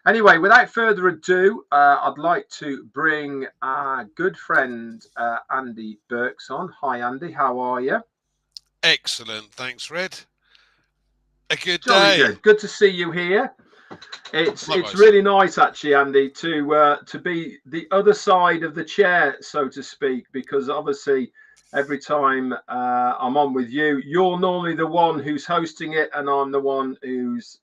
Anyway, without further ado, I'd like to bring our good friend Andy Berks on. Hi, Andy. How are you? Excellent, thanks, Red. A good Jolly day. good. Good to see you here. It's Likewise. really nice, actually, Andy, to be the other side of the chair, so to speak, because obviously every time I'm on with you, you're normally the one who's hosting it, and I'm the one who's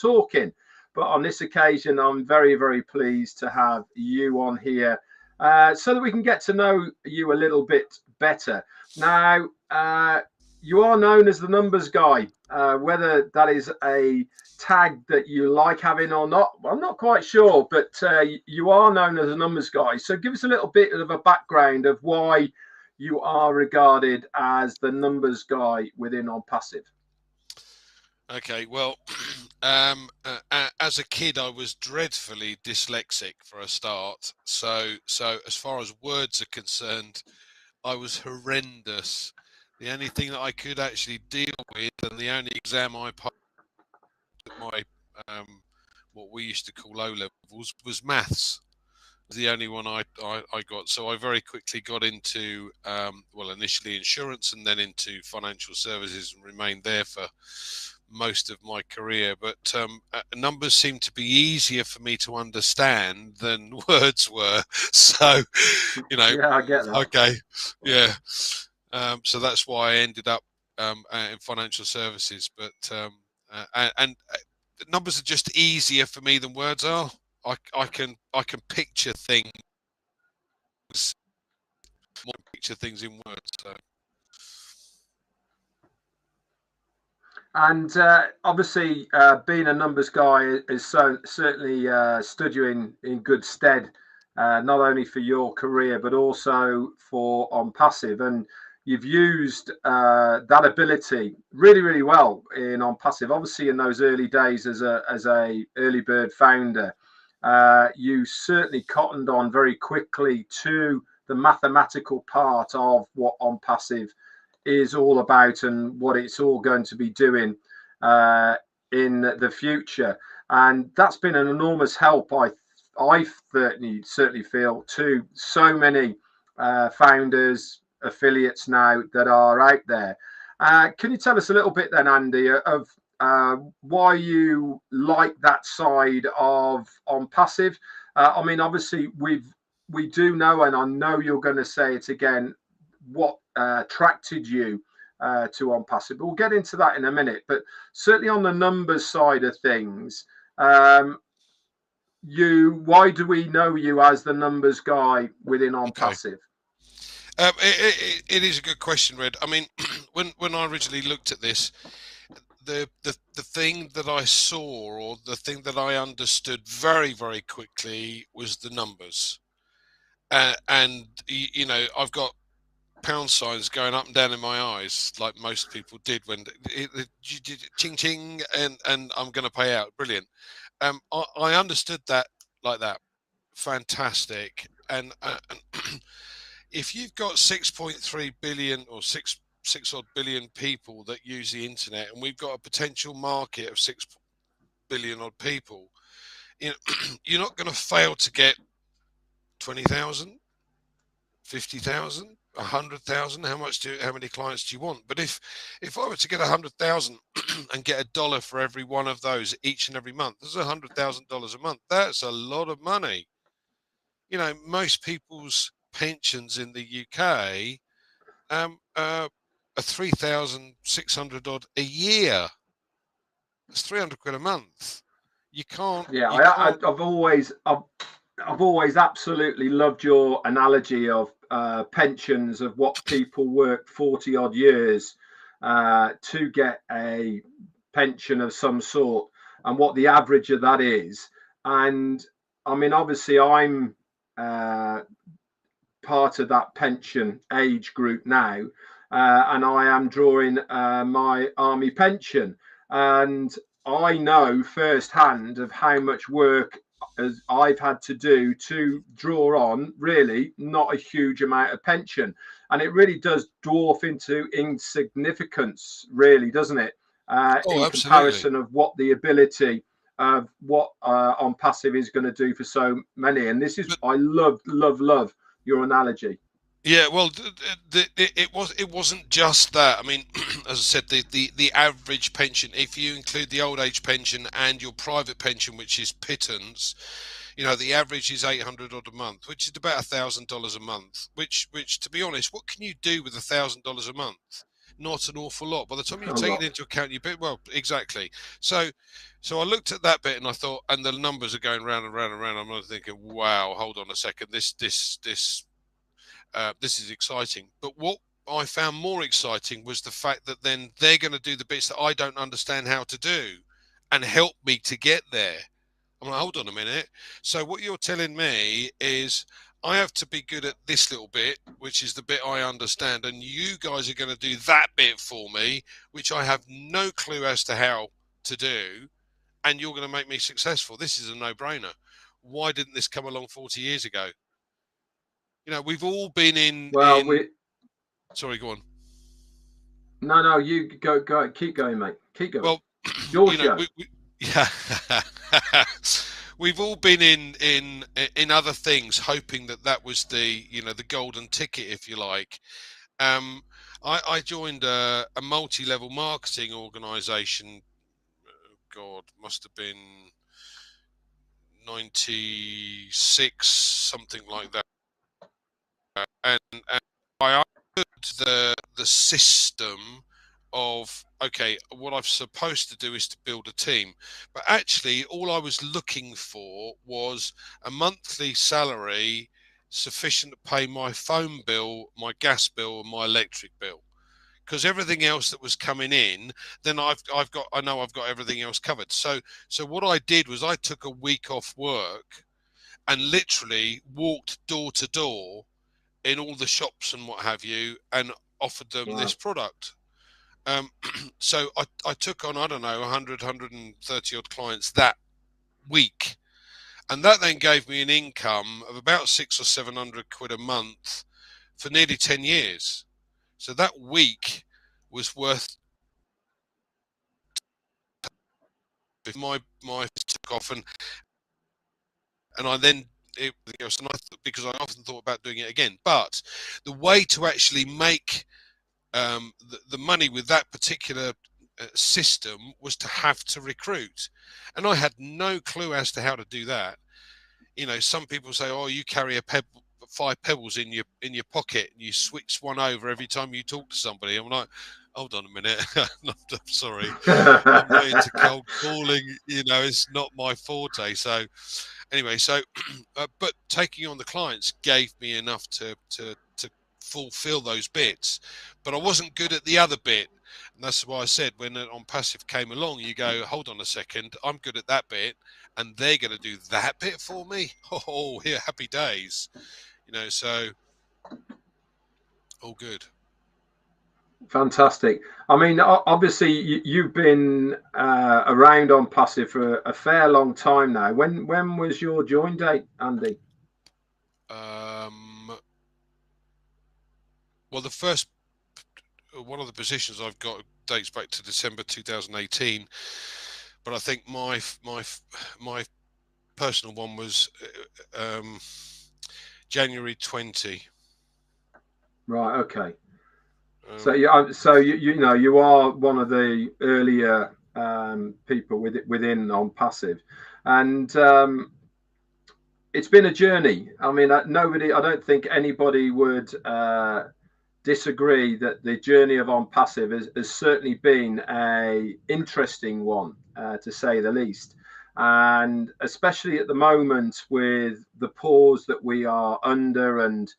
talking. But on this occasion, I'm very, very pleased to have you on here so that we can get to know you a little bit better. Now, you are known as the numbers guy, whether that is a tag that you like having or not, I'm not quite sure, but you are known as a numbers guy. So give us a little bit of a background of why you are regarded as the numbers guy within Onpassive. Okay, well, as a kid, I was dreadfully dyslexic for a start. So as far as words are concerned, I was horrendous. The only thing that I could actually deal with, and the only exam I passed at my what we used to call O levels, was maths. The only one I got. So I very quickly got into, well, initially insurance and then into financial services and remained there for most of my career. But numbers seem to be easier for me to understand than words were. So, Yeah, I get that. okay, yeah. So that's why I ended up in financial services. But and numbers are just easier for me than words are. I can picture things more than picture things in words. So And obviously, being a numbers guy is certainly stood you in good stead, not only for your career but also for Onpassive. And you've used that ability really, really well in Onpassive. Obviously, in those early days as a early bird founder, you certainly cottoned on very quickly to the mathematical part of what Onpassive is all about and what it's all going to be doing uh, in the future. And that's been an enormous help, I certainly feel, to so many founders, affiliates now that are out there. Can you tell us a little bit then, Andy, of why you like that side of Onpassive? I mean, obviously, we do know, and I know you're going to say it again, what attracted you to Onpassive. We'll get into that in a minute, but certainly on the numbers side of things, why do we know you as the numbers guy within okay. Onpassive? It is a good question, Red. I mean, when I originally looked at this, the thing that I saw, or the thing that I understood very, very quickly, was the numbers. And I've got pound signs going up and down in my eyes, like most people did when ching ching, and I'm going to pay out. Brilliant. I understood that like that. Fantastic. And if you've got 6.3 billion or six odd billion people that use the internet, and we've got a potential market of 6 billion odd people, you're not going to fail to get 20,000, 50,000, 100,000. How many clients do you want? But if I were to get 100,000 and get $1 for every one of those each and every month, there's $100,000 a month. That's a lot of money. Most people's pensions in the UK are 3,600 odd a year. That's 300 quid a month. You can't. Yeah, You can't. I've always absolutely loved your analogy of pensions, of what people work 40 odd years to get a pension of some sort, and what the average of that is. And I mean, obviously, I'm uh, part of that pension age group now, and I am drawing my army pension, and I know firsthand of how much work as I've had to do to draw on really not a huge amount of pension, and it really does dwarf into insignificance, really, doesn't it? Oh, In absolutely. comparison of what the ability of what Onpassive is going to do for so many. And this is, But I love your analogy. yeah, well, it wasn't just that. I mean, as I said, the average pension, if you include the old age pension and your private pension, which is pittance, the average is 800 odd a month, which is about $1,000 a month. Which, to be honest, what can you do with $1,000 a month? Not an awful lot. By the time you A take it lot. into account, well, exactly. So, I looked at that bit and I thought, and the numbers are going round and round and round. I'm not thinking, wow, hold on a second, this is exciting. But what I found more exciting was the fact that then they're going to do the bits that I don't understand how to do and help me to get there. I'm like, hold on a minute. So what you're telling me is I have to be good at this little bit, which is the bit I understand, and you guys are going to do that bit for me, which I have no clue as to how to do, and you're going to make me successful. This is a no-brainer. Why didn't this come along 40 years ago? We've all been Well, in. we Sorry, go on. no, you go, keep going, mate. Keep going. Well, It's your show. yeah, we've all been in other things, hoping that was the golden ticket, if you like. Um, I joined a multi-level marketing organisation. God, must have been 96, something like that, and I understood the system of, okay, what I'm supposed to do is to build a team, but actually all I was looking for was a monthly salary sufficient to pay my phone bill, my gas bill, and my electric bill. Because everything else that was coming in, then I know I've got everything else covered. So what I did was I took a week off work and literally walked door to door in all the shops and what have you, and offered them this Wow. product. Um, so I took on, I don't know, 100, 130 odd clients that week. And that then gave me an income of about 600 or 700 quid a month for nearly 10 years. So that week was worth my took off, and I then and because I often thought about doing it again. But the way to actually make the money with that particular system was to have to recruit, and I had no clue as to how to do that. Some people say, "Oh, you carry 5 pebbles in your pocket, and you switch one over every time you talk to somebody." I'm like, hold on a minute, I'm sorry, I'm not into cold calling. It's not my forte. So anyway, but taking on the clients gave me enough to fulfill those bits, but I wasn't good at the other bit. And that's why I said when Onpassive came along, you go, hold on a second, I'm good at that bit, and they're going to do that bit for me. Oh, here, happy days. So all good. Fantastic. I mean, obviously, you've been around Onpassive for a fair long time now. When was your join date, Andy? Well, the first one of the positions I've got dates back to December 2018, but I think my personal one was January 20. Right. Okay. So you are one of the earlier people within Onpassive, and it's been a journey. I mean, I don't think anybody would disagree that the journey of Onpassive has certainly been a interesting one, to say the least. And especially at the moment with the pause that we are under and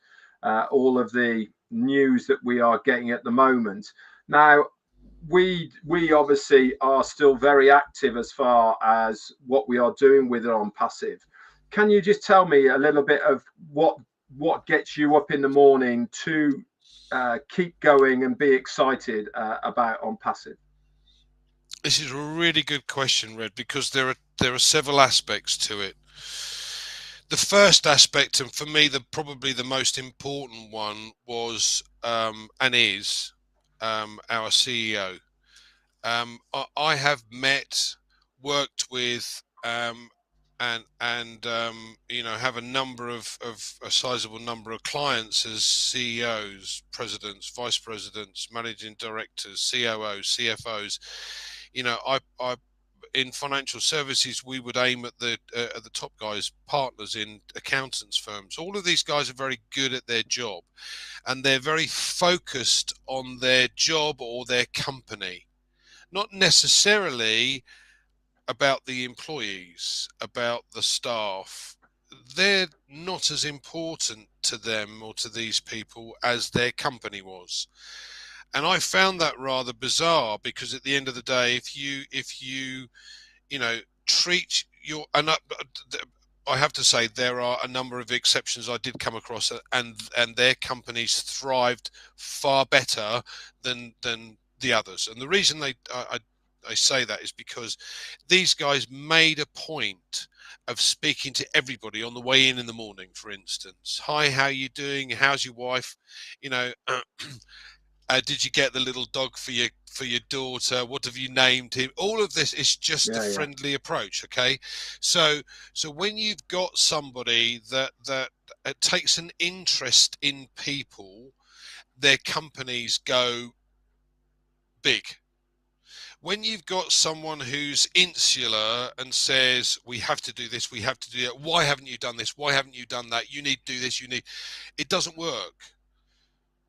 all of the news that we are getting at the moment. Now, we obviously are still very active as far as what we are doing with Onpassive. Can you just tell me a little bit of what gets you up in the morning to keep going and be excited about Onpassive? This is a really good question, Red, because there are several aspects to it. The first aspect, and for me, probably the most important one, was and is our CEO. I have worked with and have a sizable number of clients as CEOs, presidents, vice presidents, managing directors, COOs, CFOs. I in financial services, we would aim at the top guys, partners in accountants firms. All of these guys are very good at their job, and they're very focused on their job or their company, not necessarily about the employees, about the staff. They're not as important to them or to these people as their company was. And I found that rather bizarre, because at the end of the day, if you treat your I have to say there are a number of exceptions I did come across, and their companies thrived far better than the others. And the reason I say that is because these guys made a point of speaking to everybody on the way in the morning. For instance, hi, how you doing? How's your wife? You know, did you get the little dog for your daughter? What have you named him? All of this is just a Yeah. friendly approach. Okay, so when you've got somebody that takes an interest in people, their companies go big. When you've got someone who's insular and says, we have to do this, we have to do that, why haven't you done this, why haven't you done that, you need to do this, it doesn't work.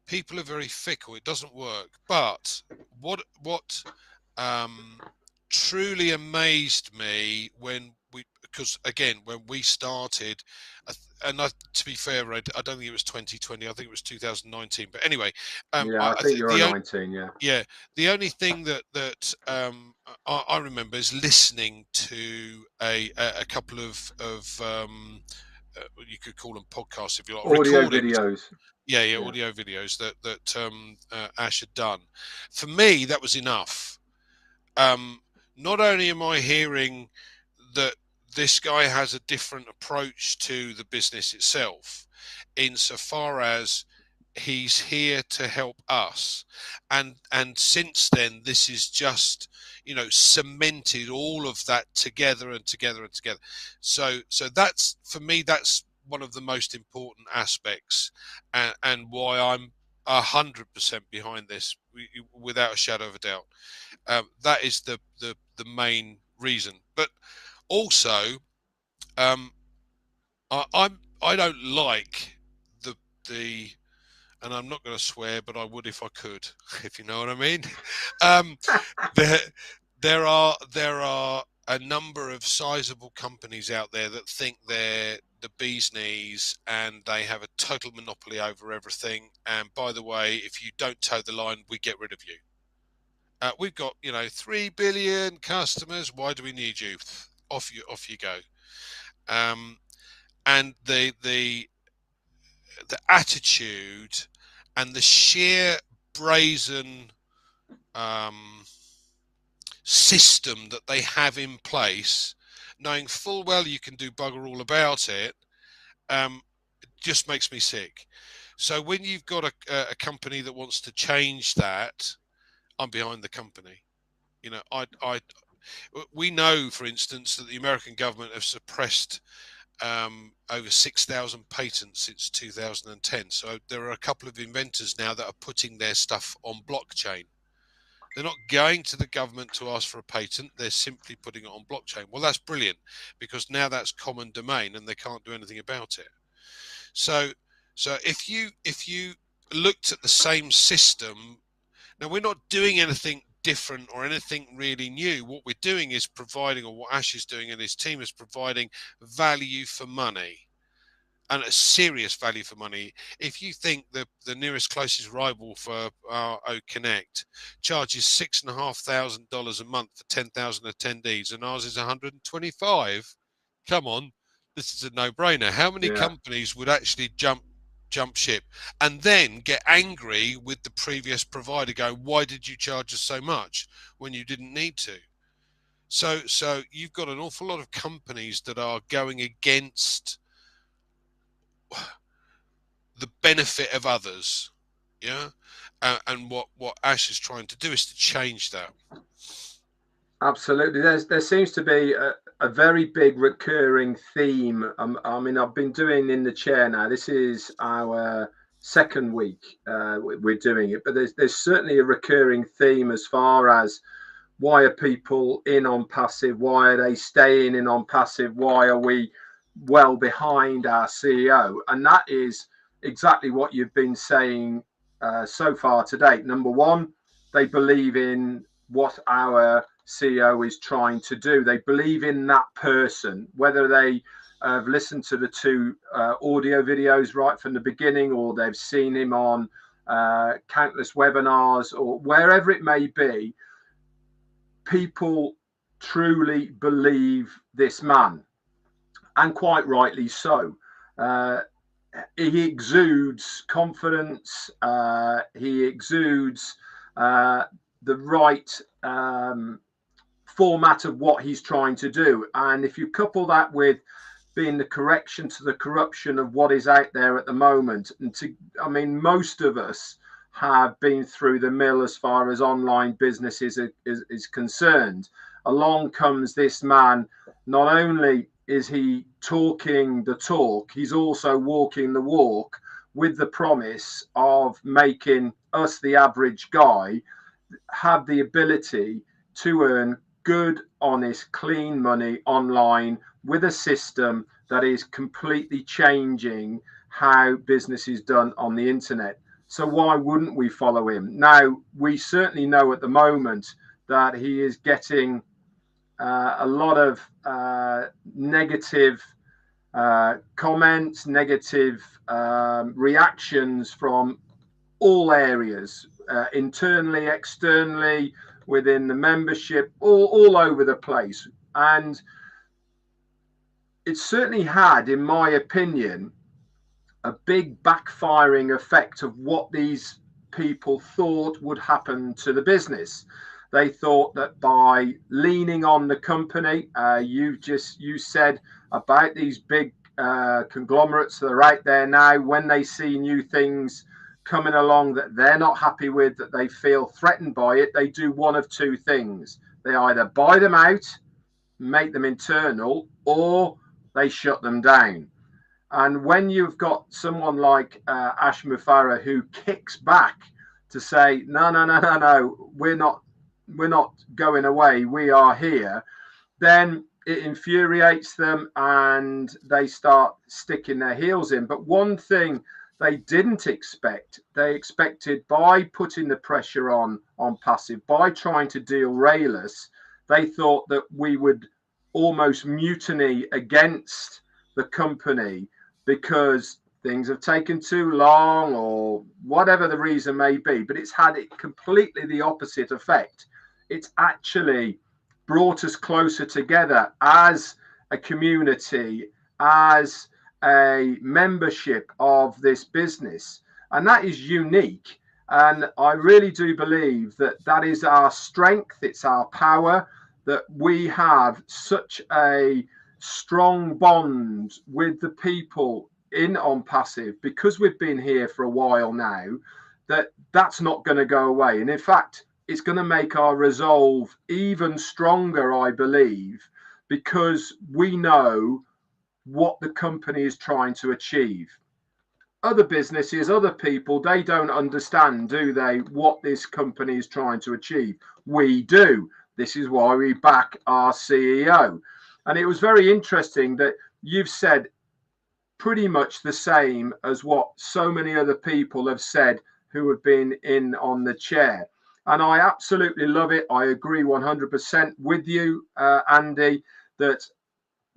People are very fickle. It doesn't work. But what truly amazed me because again, when we started, to be fair, I don't think it was 2020. I think it was 2019. But anyway, Yeah, I think you're a 19. Yeah. yeah, the only thing I remember is listening to a couple of you could call them podcasts if you like, Audio recordings. videos. Yeah, Yeah. audio videos that Ash had done. For me, that was enough. Not only am I hearing that this guy has a different approach to the business itself, insofar as he's here to help us, and since then this is just cemented all of that together and together and together. So that's, for me, that's one of the most important aspects, and why I'm 100% behind this, without a shadow of a doubt. That is the main reason. But also, um, I don't like the and I'm not going to swear, but I would if I could, if you know what I mean. Um, there there are a number of sizable companies out there that think they're the bee's knees and they have a total monopoly over everything. And by the way, if you don't toe the line, we get rid of you. We've got 3 billion customers. Why do we need you? Off you go. Um, and the attitude and the sheer brazen system that they have in place, knowing full well you can do bugger all about it, just makes me sick. So when you've got a company that wants to change that, I'm behind the company. We know, for instance, that the American government have suppressed over 6,000 patents since 2010. So there are a couple of inventors now that are putting their stuff on blockchain. They're not going to the government to ask for a patent. They're simply putting it on blockchain. Well, that's brilliant, because now that's common domain and they can't do anything about it. So if you looked at the same system, now we're not doing anything different or anything really new. What we're doing is providing, or what Ash is doing and his team is providing, value for money, and a serious value for money. If you think the nearest closest rival for our O Connect charges $6,500 a month for 10,000 attendees, and ours is 125, come on, this is a no-brainer. How many Yeah. companies would actually jump ship and then get angry with the previous provider, going, why did you charge us so much when you didn't need to? So you've got an awful lot of companies that are going against the benefit of others, yeah. And what Ash is trying to do is to change that. Absolutely. There seems to be a very big recurring theme. I mean, I've been doing in the chair now. This is our second week we're doing it, but there's certainly a recurring theme as far as why are people in Onpassive? Why are they staying in Onpassive? Why are we well behind our CEO? And that is exactly what you've been saying so far today. Number one, they believe in what our CEO is trying to do. They believe in that person, whether they have listened to the two audio videos right from the beginning, or they've seen him on countless webinars, or wherever it may be. People truly believe this man, and quite rightly so. Uh, he exudes confidence. He exudes the right format of what he's trying to do. And if you couple that with being the correction to the corruption of what is out there at the moment, I mean, most of us have been through the mill as far as online business is concerned. Along comes this man. Not only is he talking the talk, he's also walking the walk, with the promise of making us, the average guy, have the ability to earn good, honest, clean money online with a system that is completely changing how business is done on the internet. So why wouldn't we follow him? Now, we certainly know at the moment that he is getting a lot of negative comments, negative reactions from all areas, internally, externally, within the membership, all over the place. And it's certainly had, in my opinion, a big backfiring effect of what these people thought would happen to the business. They thought that by leaning on the company, you said about these big conglomerates that are out there now, when they see new things coming along that they're not happy with, that they feel threatened by it, they do one of two things. They either buy them out, make them internal, or they shut them down. And when you've got someone like Ash Mufareh who kicks back to say, no, no, no, no, no, we're not going away, we are here, then it infuriates them and they start sticking their heels in. But one thing they didn't expect, they expected, by putting the pressure on Passive, by trying to derail us, they thought that we would almost mutiny against the company because things have taken too long or whatever the reason may be. But it's had it completely the opposite effect. It's actually brought us closer together as a community, as a membership of this business. And that is unique. And I really do believe that that is our strength. It's our power, that we have such a strong bond with the people in Onpassive, because we've been here for a while now, that's not going to go away. And in fact, it's going to make our resolve even stronger, I believe, because we know what the company is trying to achieve. Other businesses, other people, they don't understand, do they, what this company is trying to achieve? We do. This is why we back our CEO. And it was very interesting that you've said pretty much the same as what so many other people have said who have been in on the chair. And I absolutely love it. I agree 100% with you, Andy, that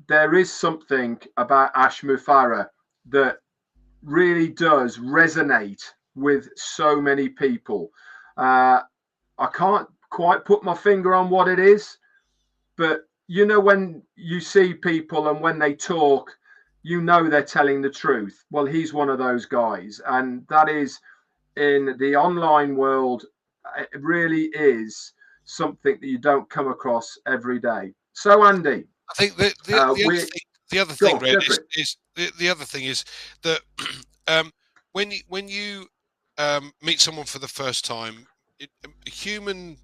there is something about Ash Mufareh that really does resonate with so many people. I can't quite put my finger on what it is, but you know, when you see people and when they talk, you know they're telling the truth. Well, he's one of those guys, and that is, in the online world, it really is something that you don't come across every day. So, Andy, I think the other thing, Red, is the other thing is that when you meet someone for the first time, human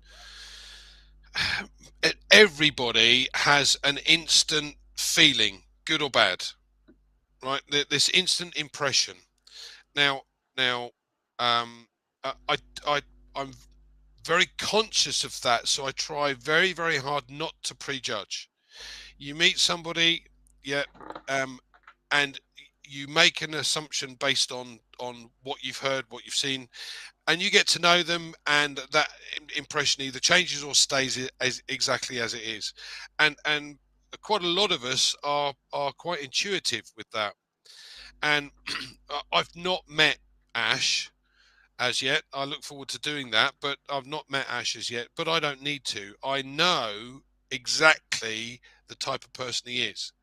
everybody has an instant feeling, good or bad, right? This instant impression. Now, I, I'm very conscious of that, so I try very, very hard not to prejudge. You meet somebody, yeah, and you make an assumption based on what you've heard, what you've seen, and you get to know them, and that impression either changes or stays as exactly as it is. And quite a lot of us are quite intuitive with that. And I've not met Ash as yet. I look forward to doing that, but I've not met Ash as yet. But I don't need to. I know exactly the type of person he is.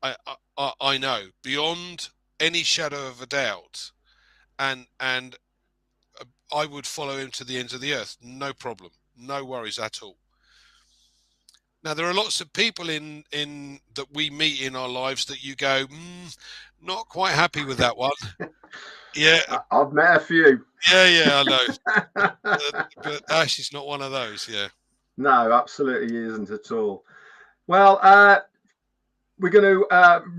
I know beyond any shadow of a doubt, and I would follow him to the ends of the earth, no problem, no worries at all. Now there are lots of people in that we meet in our lives that you go, not quite happy with that one. Yeah, I've met a few. yeah, I know, but Ash is not one of those. Yeah. No, absolutely isn't at all. Well, we're going to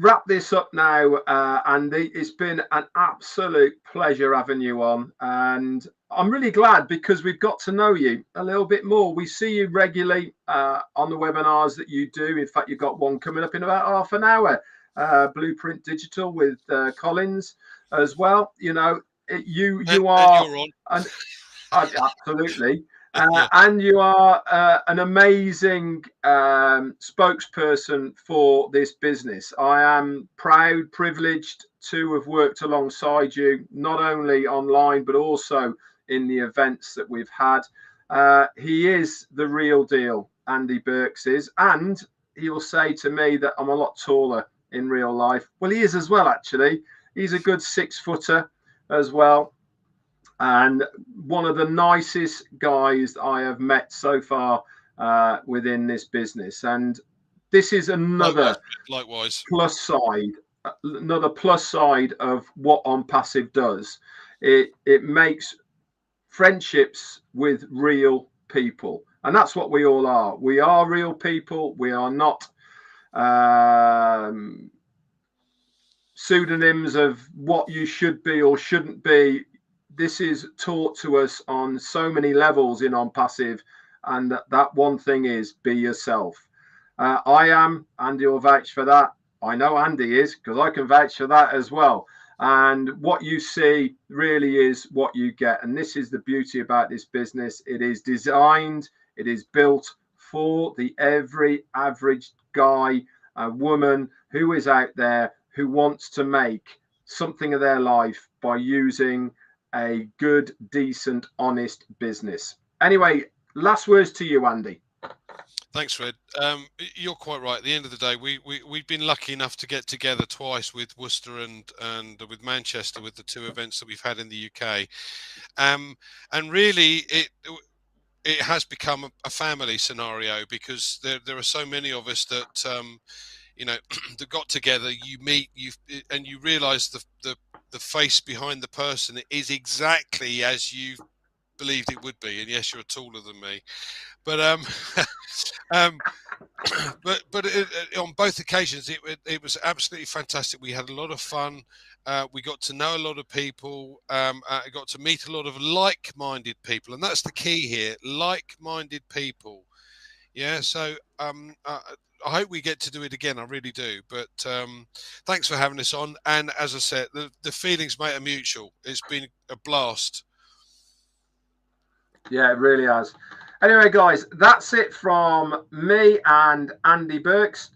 wrap this up now, Andy. It's been an absolute pleasure having you on, and I'm really glad because we've got to know you a little bit more. We see you regularly on the webinars that you do. In fact, you've got one coming up in about half an hour, Blueprint Digital with Collins as well. You know, you are, and you're on. and absolutely. And you are an amazing spokesperson for this business. I am proud, privileged to have worked alongside you, not only online, but also in the events that we've had. He is the real deal, Andy Berks is. And he will say to me that I'm a lot taller in real life. Well, he is as well, actually. He's a good 6-footer as well, and one of the nicest guys I have met so far within this business. And this is another likewise plus side, of what Onpassive does. It makes friendships with real people, and that's what we all are. We are real people. We are not pseudonyms of what you should be or shouldn't be. This is taught to us on so many levels in Onpassive, and that one thing is be yourself. I am, Andy will vouch for that. I know Andy is, because I can vouch for that as well. And what you see really is what you get. And this is the beauty about this business. It is designed, it is built for the every average guy, woman who is out there who wants to make something of their life by using a good, decent, honest business. Anyway, last words to you, Andy. Thanks, Fred. You're quite right. At the end of the day, we've been lucky enough to get together twice with Worcester and with Manchester with the two events that we've had in the UK, and really it has become a family scenario because there are so many of us that you know that got together. You meet and you realise the face behind the person is exactly as you believed it would be. And yes, you're taller than me, but but on both occasions it was absolutely fantastic. We had a lot of fun. We got to know a lot of people. Got to meet a lot of like-minded people, and that's the key here: like-minded people. Yeah. So I hope we get to do it again. I really do. But thanks for having us on. And as I said, the feelings, mate, are mutual. It's been a blast. Yeah, it really has. Anyway, guys, that's it from me and Andy Berks.